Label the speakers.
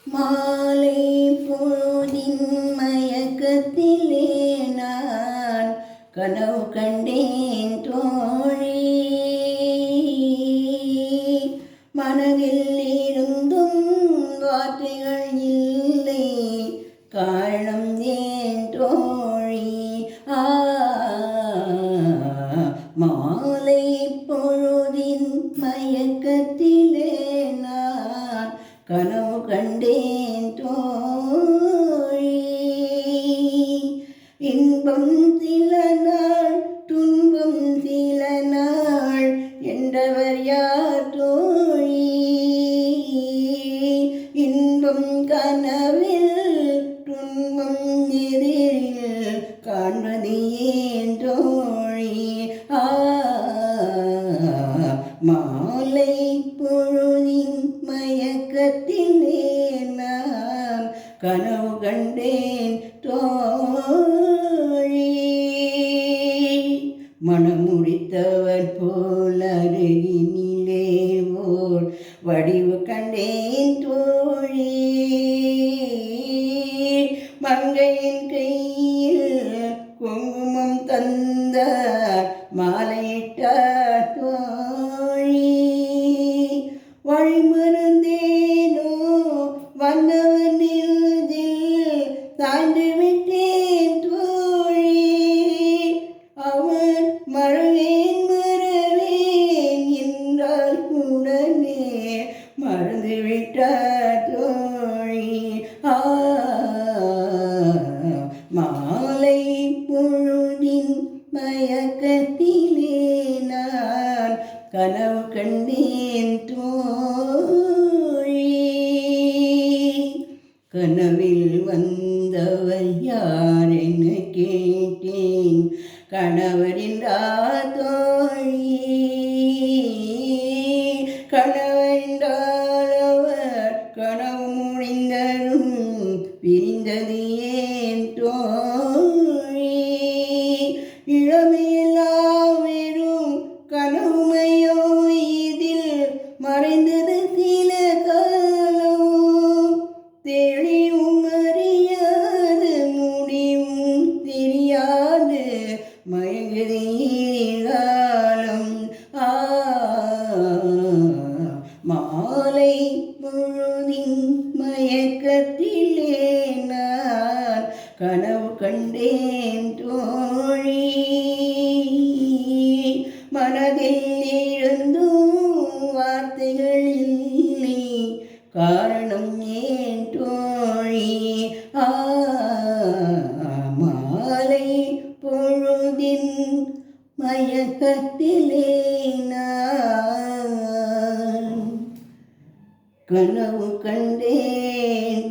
Speaker 1: மாலை பொழுதின் மயக்கத்திலே நான் கனவு கண்டேன் தோழி. மனதில் இருந்தும் வார்த்தைகள் இல்லை, காரணம் ஏன் தோழி? மாலை பொழுதின் மயக்கத்திலே நான் கனவு கண்டேன் தோழி. இன்பம் சில நாள், துன்பம் சில நாள் என்றவர் யார் தோழி? இன்பம் கனவில், துன்பம் எதிரில் காண்பது ஏன் தோழி? மாலை பொழுதின் மயக்கத்திலே நான் கனவு கண்டேன் தோழி. மனம் முடித்தவர் போல் அருகினிலே ஓர் வடிவு கண்டேன் தோழி. மங்கையின் கையில் குங்குமம் தந்த மாலையிட்டார் தோழி. வழிமறந்தேனோ வந்தவர் நெஞ்சில் சாய்ந்து விட்டேன் தோழி. அவர் மறவேன் மறவேன் என்றால் உடனே மறந்து விட்டார் தோழி. மாலை பொழுதின் மயக்கத்திலே நான் கனவு கண்டேன் தோழி. கனவில் வந்தவர் யார் என கேட்டேன், கணவர் என்றார் தோழி. கணவர் என்றால் அவர் கனவு முடிந்ததும் பிரிந்தது ஏன் தோழி? இளமையெல்லாம் வெறும் கனவுமையோ, இதில் மறைந்தது சில காலம். தெளிவும் அறியாது, முடிவும் தெரியாது, மயங்குது காலம். மாலை பொழுதின் மயக்கத்திலே நான் கனவு கண்டேன் தோழி. மனதில் இருந்தும் வார்த்தைகள் இல்லை, காரணம் ஏன் தோழி? மாலை பொழுதின் மயக்கத்திலே நான் கனவு கண்டேன்